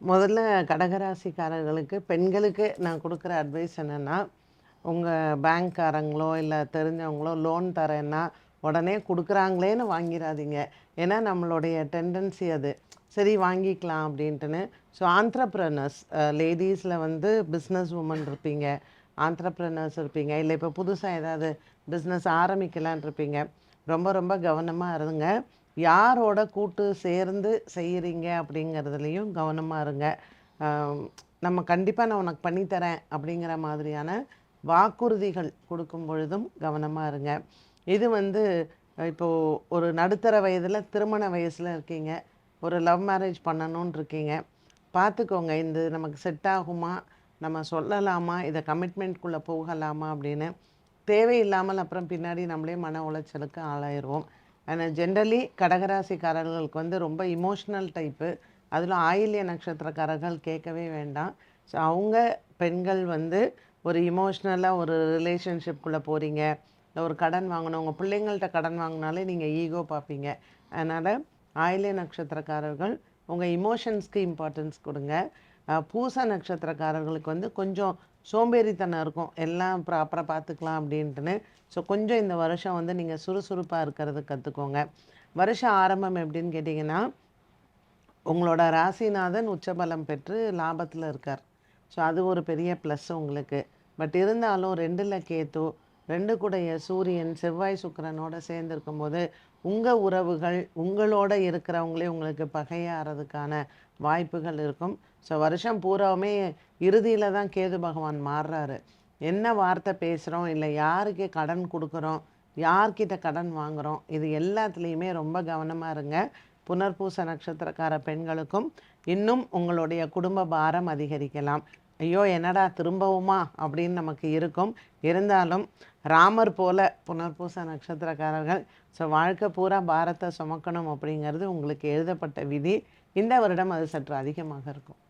முதல்ல கடகராசிக்காரர்களுக்கு பெண்களுக்கு நான் கொடுக்குற அட்வைஸ் என்னென்னா, உங்கள் பேங்க்காரங்களோ இல்லை தெரிஞ்சவங்களோ லோன் தரேன்னா உடனே கொடுக்குறாங்களேன்னு வாங்கிடாதீங்க. ஏன்னா நம்மளுடைய டெண்டன்சி அது. சரி வாங்கிக்கலாம் அப்படின்ட்டுன்னு. ஸோ ஆந்த்ரப்ரனர்ஸ் லேடீஸில் வந்து பிஸ்னஸ் உமன் இருப்பீங்க, ஆந்த்ரப்ரனர்ஸ் இருப்பீங்க, இல்லை இப்போ புதுசாக ஏதாவது பிஸ்னஸ் ஆரம்பிக்கலான் இருப்பீங்க. ரொம்ப ரொம்ப கவனமாக இருங்க. யாரோட கூட்டு சேர்ந்து செய்கிறீங்க அப்படிங்கிறதுலையும் கவனமாக இருங்க. நம்ம கண்டிப்பாக நான் உனக்கு பண்ணித்தரேன் அப்படிங்கிற மாதிரியான வாக்குறுதிகள் கொடுக்கும் பொழுதும் கவனமாக இருங்க. இது வந்து இப்போது ஒரு நடுத்தர வயதில் திருமண வயசில் இருக்கீங்க, ஒரு லவ் மேரேஜ் பண்ணணும்னு இருக்கீங்க. பார்த்துக்கோங்க, இந்த நமக்கு செட் ஆகுமா, நம்ம சொல்லலாமா, இதை கமிட்மெண்ட்குள்ளே போகலாமா அப்படின்னு. தேவையில்லாமல் அப்புறம் பின்னாடி நம்மளே மன உளைச்சலுக்கு ஆளாயிடுவோம். ஆனால் ஜென்ரலி கடகராசிக்காரர்களுக்கு வந்து ரொம்ப இமோஷ்னல் டைப்பு. அதில் ஆயில்ய நட்சத்திரக்காரர்கள் கேட்கவே வேண்டாம். ஸோ அவங்க பெண்கள் வந்து ஒரு இமோஷ்னலாக ஒரு ரிலேஷன்ஷிப்குள்ளே போகிறீங்க, இல்லை ஒரு கடன் வாங்கணும், உங்கள் பிள்ளைங்கள்ட்ட கடன் வாங்கினாலே நீங்கள் ஈகோ பார்ப்பீங்க. அதனால் ஆயில்ய நட்சத்திரக்காரர்கள் உங்கள் இமோஷன்ஸ்க்கு இம்பார்ட்டன்ஸ் கொடுங்க. பூச நட்சத்திரக்காரர்களுக்கு வந்து கொஞ்சம் சோம்பேறித்தனம் இருக்கும், எல்லாம் ப்ராப்பராக பார்த்துக்கலாம் அப்படின்ட்டுன்னு. ஸோ கொஞ்சம் இந்த வருஷம் வந்து நீங்கள் சுறுசுறுப்பாக இருக்கிறது கற்றுக்கோங்க. வருஷம் ஆரம்பம் எப்படின்னு கேட்டிங்கன்னா, உங்களோட ராசிநாதன் உச்சபலம் பெற்று லாபத்தில் இருக்கார். ஸோ அது ஒரு பெரிய ப்ளஸ் உங்களுக்கு. பட் இருந்தாலும் 2ல் கேத்து, 2 கூடைய சூரியன் செவ்வாய் சுக்கிரனோட சேர்ந்துருக்கும் போது உங்கள் உறவுகள் உங்களோட இருக்கிறவங்களே உங்களுக்கு பகையாகிறதுக்கான வாய்ப்புகள் இருக்கும். ஸோ வருஷம் பூராவுமே இறுதியில் தான் கேது பகவான் மாறுறாரு. என்ன வார்த்தை பேசுகிறோம், இல்லை யாருக்கு கடன் கொடுக்குறோம், யார்கிட்ட கடன் வாங்குகிறோம், இது எல்லாத்துலேயுமே ரொம்ப கவனமாக இருங்க. புனர்பூச நட்சத்திரக்கார பெண்களுக்கும் இன்னும் உங்களுடைய குடும்ப பாரம் அதிகரிக்கலாம். ஐயோ என்னடா திரும்பவுமா அப்படின்னு நமக்கு இருக்கும். இருந்தாலும் ராமர் போல புனர்பூச நட்சத்திரக்காரர்கள் ஸோ வாழ்க்கை பூரா பாரத்தை சுமக்கணும் அப்படிங்கிறது உங்களுக்கு எழுதப்பட்ட விதி. இந்த வருடம் அது சற்று அதிகமாக இருக்கும்.